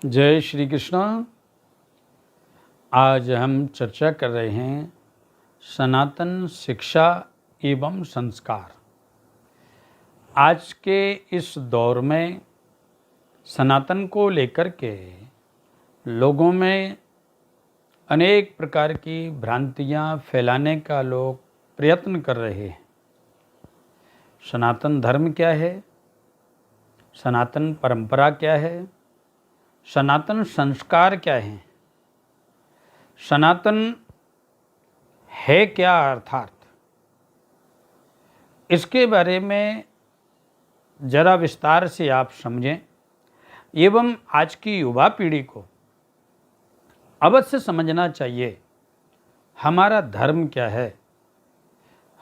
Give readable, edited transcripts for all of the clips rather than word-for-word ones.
जय श्री कृष्ण। आज हम चर्चा कर रहे हैं सनातन शिक्षा एवं संस्कार। आज के इस दौर में सनातन को लेकर के लोगों में अनेक प्रकार की भ्रांतियां फैलाने का लोग प्रयत्न कर रहे हैं। सनातन धर्म क्या है? सनातन परंपरा क्या है? सनातन संस्कार क्या हैं? सनातन है क्या अर्थात? इसके बारे में जरा विस्तार से आप समझें एवं आज की युवा पीढ़ी को अवश्य समझना चाहिए हमारा धर्म क्या है,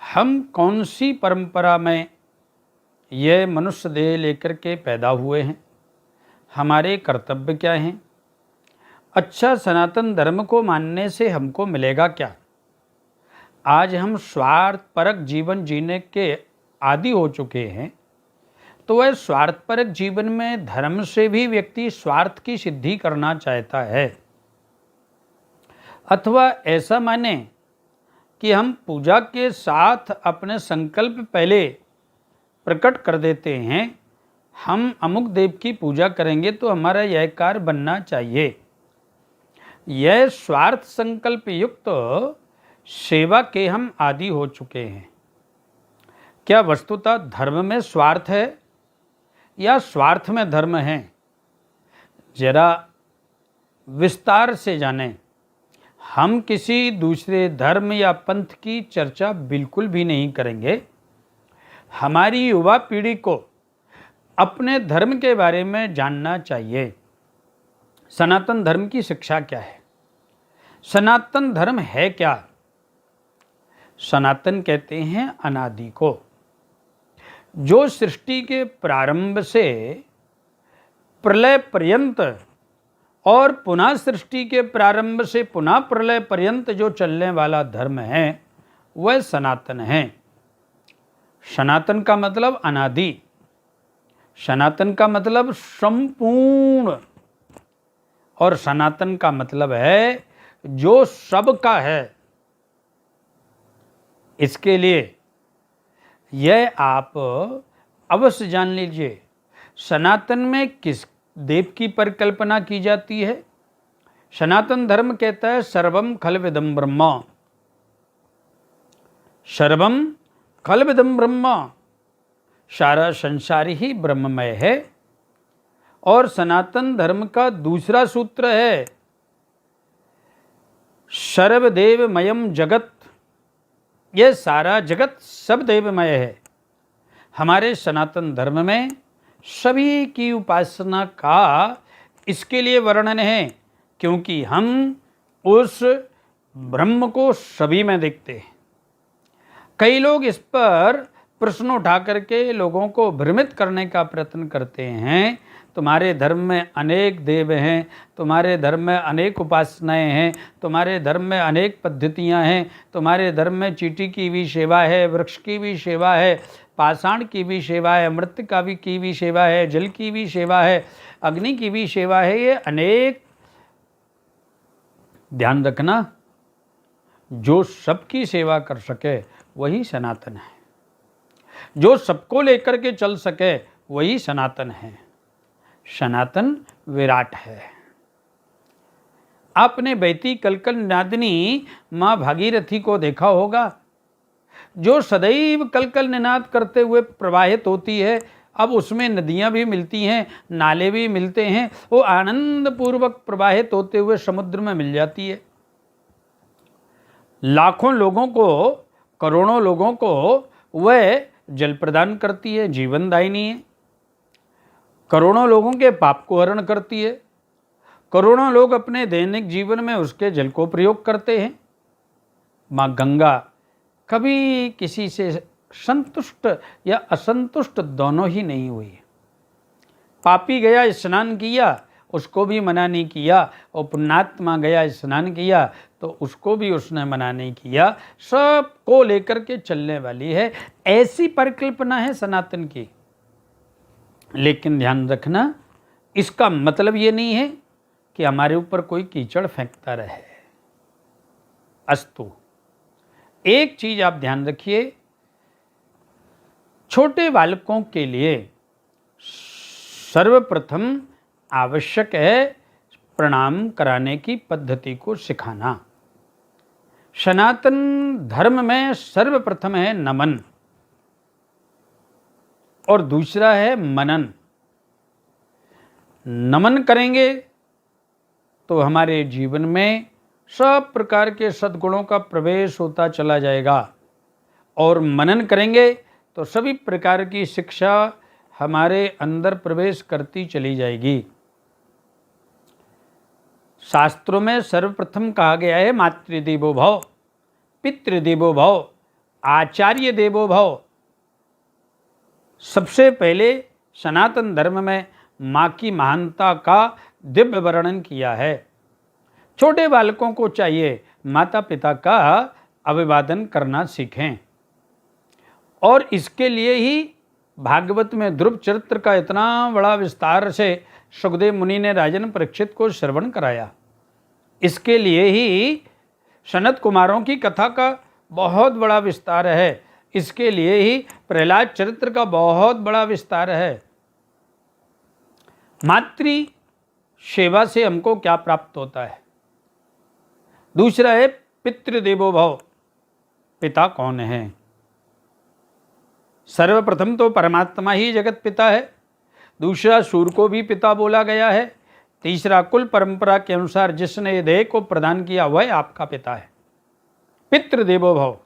हम कौन सी परंपरा में यह मनुष्य देह लेकर के पैदा हुए हैं, हमारे कर्तव्य क्या हैं। अच्छा, सनातन धर्म को मानने से हमको मिलेगा क्या? आज हम स्वार्थपरक जीवन जीने के आदी हो चुके हैं, तो वह स्वार्थपरक जीवन में धर्म से भी व्यक्ति स्वार्थ की सिद्धि करना चाहता है, अथवा ऐसा माने कि हम पूजा के साथ अपने संकल्प पहले प्रकट कर देते हैं, हम अमुक देव की पूजा करेंगे तो हमारा यह कार्य बनना चाहिए। यह स्वार्थ संकल्प युक्त सेवा के हम आदी हो चुके हैं। क्या वस्तुतः धर्म में स्वार्थ है या स्वार्थ में धर्म है? जरा विस्तार से जानें। हम किसी दूसरे धर्म या पंथ की चर्चा बिल्कुल भी नहीं करेंगे। हमारी युवा पीढ़ी को अपने धर्म के बारे में जानना चाहिए। सनातन धर्म की शिक्षा क्या है? सनातन धर्म है क्या? सनातन कहते हैं अनादि को, जो सृष्टि के प्रारंभ से प्रलय पर्यंत और पुनः सृष्टि के प्रारंभ से पुनः प्रलय पर्यंत जो चलने वाला धर्म है वह सनातन है। सनातन का मतलब अनादि, सनातन का मतलब संपूर्ण, और सनातन का मतलब है जो सब का है। इसके लिए यह आप अवश्य जान लीजिए, सनातन में किस देव की परिकल्पना की जाती है। सनातन धर्म कहता है सर्वम खलविदं ब्रह्म, सर्वम खलविदं ब्रह्म, सारा संसार ही ब्रह्ममय है। और सनातन धर्म का दूसरा सूत्र है सर्वदेवमयम जगत, यह सारा जगत सब देवमय है। हमारे सनातन धर्म में सभी की उपासना का इसके लिए वर्णन है, क्योंकि हम उस ब्रह्म को सभी में देखते हैं। कई लोग इस पर प्रश्न उठा करके लोगों को भ्रमित करने का प्रयत्न करते हैं। तुम्हारे धर्म में अनेक देव हैं, तुम्हारे धर्म में अनेक उपासनाएं हैं, तुम्हारे धर्म में अनेक पद्धतियां हैं, तुम्हारे धर्म में चींटी की भी सेवा है, वृक्ष की भी सेवा है, पाषाण की भी सेवा है, मृत की भी सेवा है, जल की भी सेवा है, अग्नि की भी सेवा है। ये अनेक, ध्यान रखना, जो सबकी सेवा कर सके वही सनातन है, जो सबको लेकर के चल सके वही सनातन है। सनातन विराट है। आपने बैती कलकल निनादिनी माँ भागीरथी को देखा होगा, जो सदैव कलकल निनाद करते हुए प्रवाहित होती है। अब उसमें नदियां भी मिलती हैं, नाले भी मिलते हैं, वो आनंद पूर्वक प्रवाहित होते हुए समुद्र में मिल जाती है। लाखों लोगों को, करोड़ों लोगों को वह जल प्रदान करती है, जीवनदायिनी है। करोड़ों लोगों के पाप को हरण करती है। करोड़ों लोग अपने दैनिक जीवन में उसके जल को प्रयोग करते हैं। माँ गंगा कभी किसी से संतुष्ट या असंतुष्ट दोनों ही नहीं हुई। पापी गया स्नान किया, उसको भी मना नहीं किया, और पुण्यात्मा गया स्नान किया तो उसको भी उसने मना नहीं किया। सबको लेकर के चलने वाली है, ऐसी परिकल्पना है सनातन की। लेकिन ध्यान रखना, इसका मतलब ये नहीं है कि हमारे ऊपर कोई कीचड़ फेंकता रहे। अस्तु, एक चीज आप ध्यान रखिए, छोटे बालकों के लिए सर्वप्रथम आवश्यक है प्रणाम कराने की पद्धति को सिखाना। सनातन धर्म में सर्वप्रथम है नमन और दूसरा है मनन। नमन करेंगे तो हमारे जीवन में सब प्रकार के सद्गुणों का प्रवेश होता चला जाएगा और मनन करेंगे तो सभी प्रकार की शिक्षा हमारे अंदर प्रवेश करती चली जाएगी। शास्त्रों में सर्वप्रथम कहा गया है मातृदेवो भव, पितृदेवो भव, आचार्य देवो भव। सबसे पहले सनातन धर्म में माँ की महानता का दिव्य वर्णन किया है। छोटे बालकों को चाहिए माता पिता का अभिवादन करना सीखें और इसके लिए ही भागवत में ध्रुव चरित्र का इतना बड़ा विस्तार से सुखदेव मुनि ने राजन परीक्षित को श्रवण कराया। इसके लिए ही सनत कुमारों की कथा का बहुत बड़ा विस्तार है। इसके लिए ही प्रहलाद चरित्र का बहुत बड़ा विस्तार है। मातृ सेवा से हमको क्या प्राप्त होता है? दूसरा है पितृदेवो भव। पिता कौन है? सर्वप्रथम तो परमात्मा ही जगत पिता है। दूसरा सूर्य को भी पिता बोला गया है। तीसरा कुल परंपरा के अनुसार जिसने देह को प्रदान किया वह आपका पिता है, पितृदेवो भव।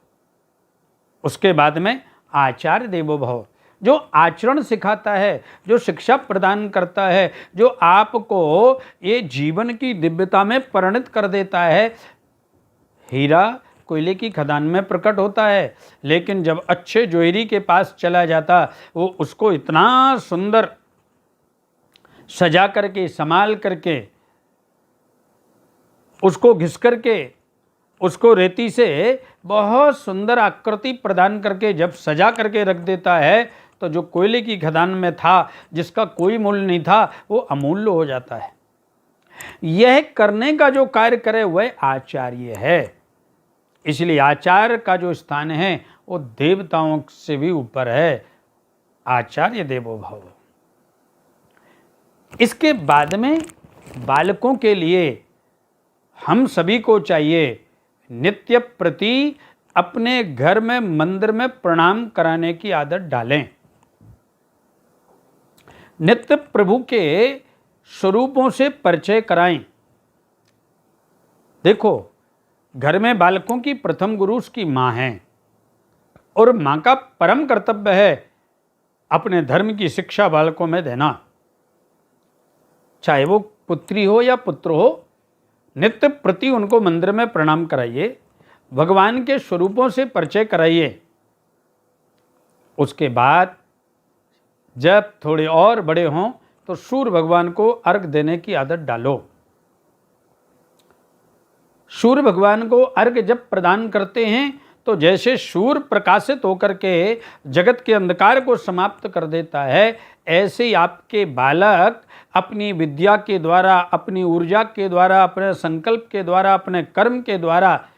उसके बाद में आचार्य देवो भव, जो आचरण सिखाता है, जो शिक्षा प्रदान करता है, जो आपको ये जीवन की दिव्यता में परिणत कर देता है। हीरा कोयले की खदान में प्रकट होता है, लेकिन जब अच्छे जोहरी के पास चला जाता वो उसको इतना सुंदर सजा करके, संभाल करके, उसको घिस करके, उसको रेती से बहुत सुंदर आकृति प्रदान करके जब सजा करके रख देता है तो जो कोयले की खदान में था, जिसका कोई मूल्य नहीं था, वो अमूल्य हो जाता है। यह करने का जो कार्य करे वह आचार्य है। इसलिए आचार्य का जो स्थान है वो देवताओं से भी ऊपर है। आचार्य देवो भव। इसके बाद में बालकों के लिए हम सभी को चाहिए नित्य प्रति अपने घर में, मंदिर में प्रणाम कराने की आदत डालें। नित्य प्रभु के स्वरूपों से परिचय कराएं। देखो, घर में बालकों की प्रथम गुरु उसकी माँ है और माँ का परम कर्तव्य है अपने धर्म की शिक्षा बालकों में देना। चाहे वो पुत्री हो या पुत्र हो, नित्य प्रति उनको मंदिर में प्रणाम कराइए, भगवान के स्वरूपों से परिचय कराइए। उसके बाद जब थोड़े और बड़े हों तो सूर्य भगवान को अर्घ देने की आदत डालो। सूर्य भगवान को अर्घ जब प्रदान करते हैं तो जैसे सूर्य प्रकाशित होकर के जगत के अंधकार को समाप्त कर देता है, ऐसे ही आपके बालक अपनी विद्या के द्वारा, अपनी ऊर्जा के द्वारा, अपने संकल्प के द्वारा, अपने कर्म के द्वारा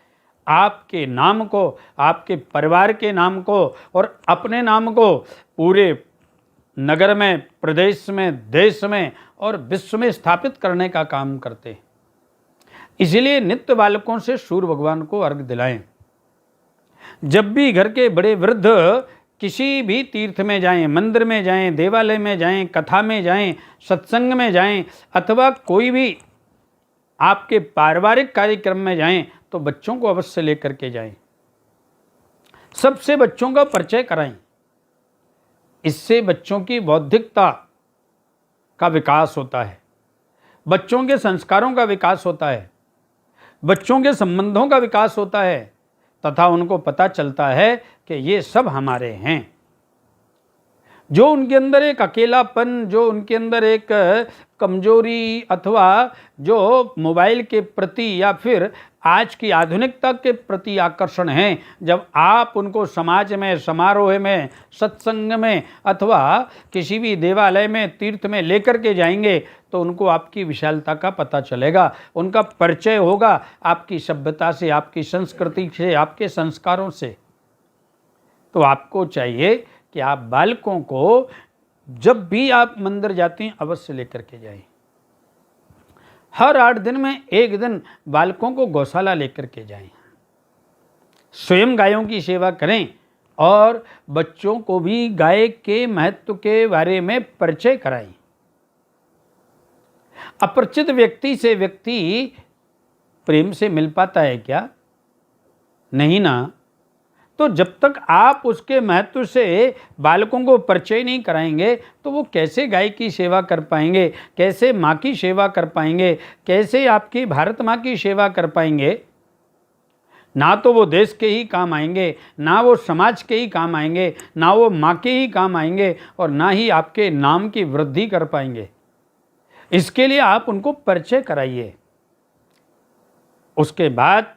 आपके नाम को, आपके परिवार के नाम को और अपने नाम को पूरे नगर में, प्रदेश में, देश में और विश्व में स्थापित करने का काम करते हैं। इसलिए नित्य बालकों से सूर्य भगवान को अर्घ दिलाएं। जब भी घर के बड़े वृद्ध किसी भी तीर्थ में जाएं, मंदिर में जाएं, देवालय में जाएं, कथा में जाएं, सत्संग में जाएं अथवा कोई भी आपके पारिवारिक कार्यक्रम में जाएं तो बच्चों को अवश्य लेकर के जाएं। सबसे बच्चों का परिचय कराएं। इससे बच्चों की बौद्धिकता का विकास होता है, बच्चों के संस्कारों का विकास होता है, बच्चों के संबंधों का विकास होता है तथा उनको पता चलता है कि ये सब हमारे हैं। जो उनके अंदर एक अकेलापन, जो उनके अंदर एक कमजोरी अथवा जो मोबाइल के प्रति या फिर आज की आधुनिकता के प्रति आकर्षण है। जब आप उनको समाज में, समारोह में, सत्संग में अथवा किसी भी देवालय में, तीर्थ में लेकर के जाएंगे तो उनको आपकी विशालता का पता चलेगा, उनका परिचय होगा आपकी सभ्यता से, आपकी संस्कृति से, आपके संस्कारों से। तो आपको चाहिए कि आप बालकों को जब भी आप मंदिर जाते हैं अवश्य लेकर के जाएं। हर 8 दिन में 1 दिन बालकों को गौशाला लेकर के जाएं। स्वयं गायों की सेवा करें और बच्चों को भी गाय के महत्व के बारे में परिचय कराएं। अपरिचित व्यक्ति से व्यक्ति प्रेम से मिल पाता है क्या? नहीं ना। तो जब तक आप उसके महत्व से बालकों को परिचय नहीं कराएंगे तो वो कैसे गाय की सेवा कर पाएंगे, कैसे माँ की सेवा कर पाएंगे, कैसे आपकी भारत माँ की सेवा कर पाएंगे? ना तो वो देश के ही काम आएंगे, ना वो समाज के ही काम आएंगे, ना वो माँ के ही काम आएंगे और ना ही आपके नाम की वृद्धि कर पाएंगे। इसके लिए आप उनको परिचय कराइए। उसके बाद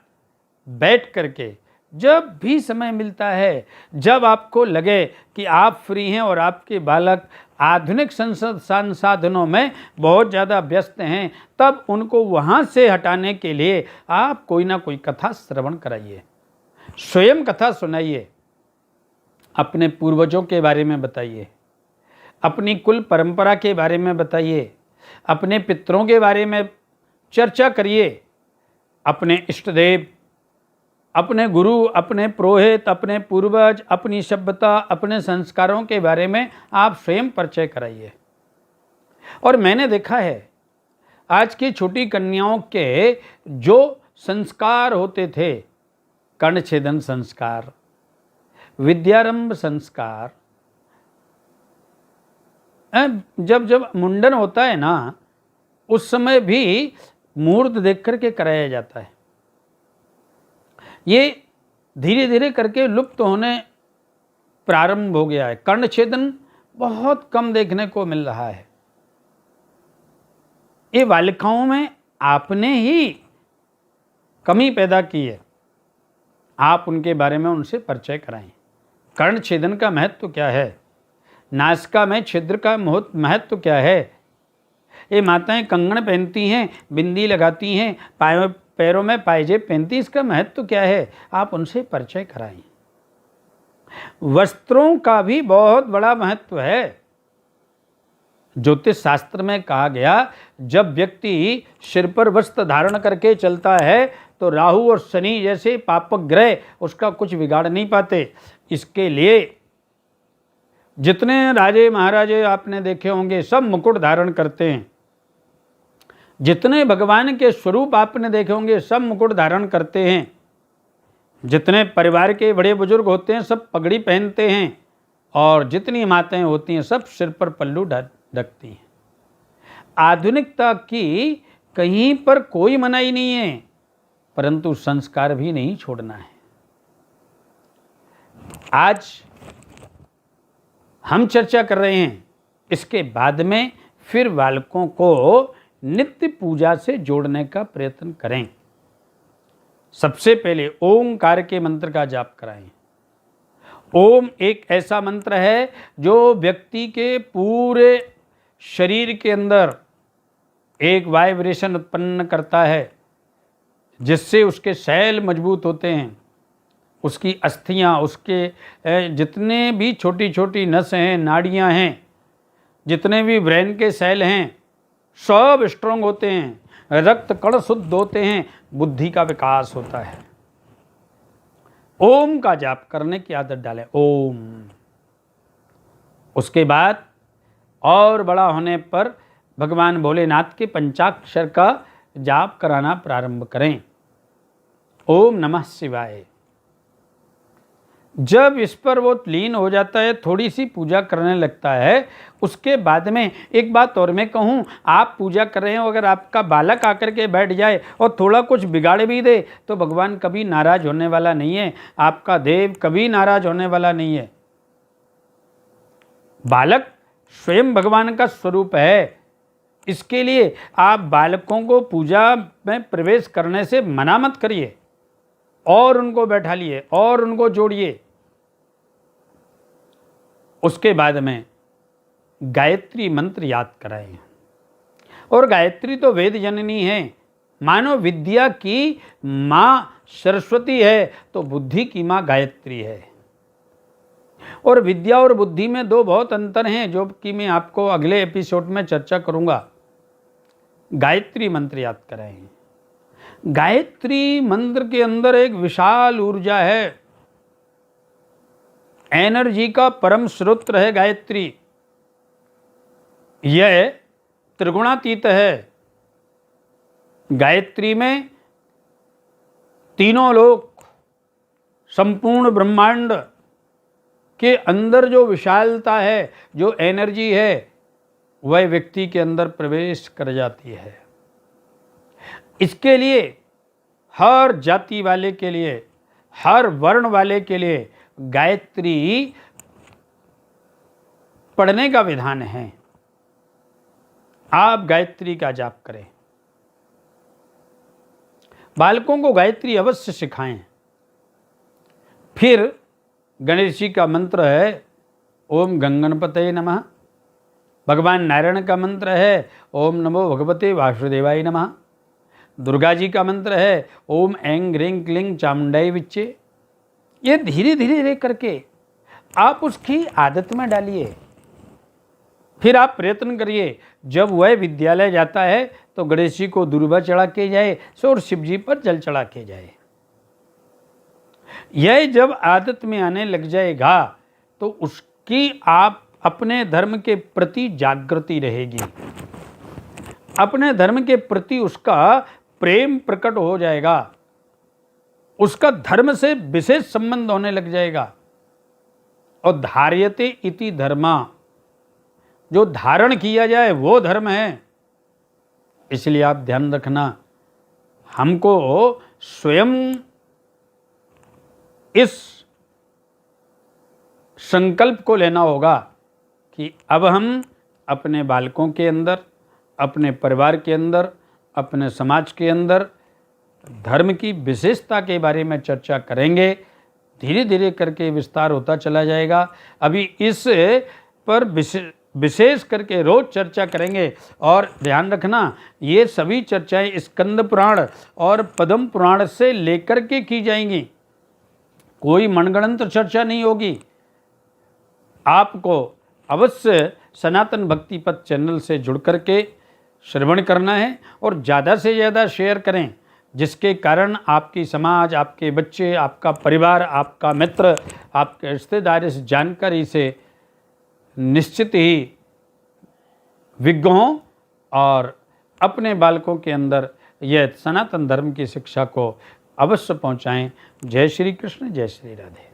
बैठ करके जब भी समय मिलता है, जब आपको लगे कि आप फ्री हैं और आपके बालक आधुनिक संसाधनों में बहुत ज़्यादा व्यस्त हैं, तब उनको वहाँ से हटाने के लिए आप कोई ना कोई कथा श्रवण कराइए, स्वयं कथा सुनाइए, अपने पूर्वजों के बारे में बताइए, अपनी कुल परंपरा के बारे में बताइए, अपने पितरों के बारे में चर्चा करिए, अपने इष्ट देव, अपने गुरु, अपने पुरोहित, अपने पूर्वज, अपनी सभ्यता, अपने संस्कारों के बारे में आप स्वयं परिचय कराइए। और मैंने देखा है आज की छोटी कन्याओं के जो संस्कार होते थे, कर्णछेदन संस्कार, विद्यारंभ संस्कार, जब जब मुंडन होता है ना, उस समय भी मुहूर्त देख करके कराया जाता है। ये धीरे धीरे करके लुप्त होने प्रारंभ हो गया है। कर्णछेदन बहुत कम देखने को मिल रहा है। ये बालिकाओं में आपने ही कमी पैदा की है। आप उनके बारे में उनसे परिचय कराएं। कर्णछेदन का महत्व क्या है, नासिका में छिद्र का महत्व क्या है। ये माताएं कंगन पहनती हैं, बिंदी लगाती हैं, पैरों में पायजेब पहनती, इसका महत्व क्या है, आप उनसे परिचय कराएं। वस्त्रों का भी बहुत बड़ा महत्व है। ज्योतिष शास्त्र में कहा गया, जब व्यक्ति सिर पर वस्त्र धारण करके चलता है तो राहु और शनि जैसे पापक ग्रह उसका कुछ बिगाड़ नहीं पाते। इसके लिए जितने राजे महाराजे आपने देखे होंगे सब मुकुट धारण करते हैं। जितने भगवान के स्वरूप आपने देखे होंगे सब मुकुट धारण करते हैं। जितने परिवार के बड़े बुजुर्ग होते हैं सब पगड़ी पहनते हैं और जितनी माताएं होती हैं सब सिर पर पल्लू ढकती हैं। आधुनिकता की कहीं पर कोई मनाही नहीं है, परंतु संस्कार भी नहीं छोड़ना है। आज हम चर्चा कर रहे हैं, इसके बाद में फिर बालकों को नित्य पूजा से जोड़ने का प्रयत्न करें। सबसे पहले ओंकार के मंत्र का जाप कराएं। ओम एक ऐसा मंत्र है जो व्यक्ति के पूरे शरीर के अंदर एक वाइब्रेशन उत्पन्न करता है, जिससे उसके सेल मजबूत होते हैं, उसकी अस्थियां, उसके जितने भी छोटी छोटी नसें हैं, नाड़ियां हैं, जितने भी ब्रेन के सेल हैं सब स्ट्रांग होते हैं, रक्त कण शुद्ध होते हैं, बुद्धि का विकास होता है। ओम का जाप करने की आदत डालें। ओम। उसके बाद और बड़ा होने पर भगवान भोलेनाथ के पंचाक्षर का जाप कराना प्रारंभ करें। ओम नमः शिवाय। जब इस पर वो लीन हो जाता है, थोड़ी सी पूजा करने लगता है, उसके बाद में एक बात और मैं कहूँ, आप पूजा कर रहे हो, अगर आपका बालक आकर के बैठ जाए और थोड़ा कुछ बिगाड़ भी दे तो भगवान कभी नाराज होने वाला नहीं है, आपका देव कभी नाराज होने वाला नहीं है। बालक स्वयं भगवान का स्वरूप है इसके लिए आप बालकों को पूजा में प्रवेश करने से मना मत करिए और उनको बैठा लिए और उनको जोड़िए। उसके बाद में गायत्री मंत्र याद कराएं। और गायत्री तो वेद जननी है, मानो विद्या की माँ सरस्वती है तो बुद्धि की माँ गायत्री है। और विद्या और बुद्धि में दो बहुत अंतर हैं, जो कि मैं आपको अगले एपिसोड में चर्चा करूंगा। गायत्री मंत्र याद कराएं। गायत्री मंत्र के अंदर एक विशाल ऊर्जा है, एनर्जी का परम स्रोत है गायत्री। यह त्रिगुणातीत है। गायत्री में तीनों लोक, संपूर्ण ब्रह्मांड के अंदर जो विशालता है, जो एनर्जी है, वह व्यक्ति के अंदर प्रवेश कर जाती है। इसके लिए हर जाति वाले के लिए, हर वर्ण वाले के लिए गायत्री पढ़ने का विधान है। आप गायत्री का जाप करें। बालकों को गायत्री अवश्य सिखाएं। फिर गणेश जी का मंत्र है ओम गंगणपतये नमः। भगवान नारायण का मंत्र है ओम नमो भगवते वासुदेवाय नमः। दुर्गा जी का मंत्र है ओम ऐं ह्रीं क्लीं चामुंडाय विच्चे। ये धीरे धीरे करके आप उसकी आदत में डालिए। फिर आप प्रयत्न करिए, जब वह विद्यालय जाता है तो गणेश जी को दूर्वा चढ़ा के जाए और शिव जी पर जल चढ़ा के जाए। यह जब आदत में आने लग जाएगा तो उसकी आप अपने धर्म के प्रति जागृति रहेगी, अपने धर्म के प्रति उसका प्रेम प्रकट हो जाएगा, उसका धर्म से विशेष संबंध होने लग जाएगा। और धार्यते इति धर्मा, जो धारण किया जाए वो धर्म है। इसलिए आप ध्यान रखना, हमको स्वयं इस संकल्प को लेना होगा कि अब हम अपने बालकों के अंदर, अपने परिवार के अंदर, अपने समाज के अंदर धर्म की विशेषता के बारे में चर्चा करेंगे। धीरे धीरे करके विस्तार होता चला जाएगा। अभी इस पर विशेष करके रोज चर्चा करेंगे। और ध्यान रखना, ये सभी चर्चाएं स्कंद पुराण और पद्म पुराण से लेकर के की जाएंगी, कोई मनगढ़ंत चर्चा नहीं होगी। आपको अवश्य सनातन भक्ति पथ चैनल से जुड़ करके श्रवण करना है और ज़्यादा से ज़्यादा शेयर करें, जिसके कारण आपकी समाज, आपके बच्चे, आपका परिवार, आपका मित्र, आपके रिश्तेदार इस जानकारी से निश्चित ही विज्ञ हों और अपने बालकों के अंदर यह सनातन धर्म की शिक्षा को अवश्य पहुंचाएं। जय श्री कृष्ण, जय श्री राधे।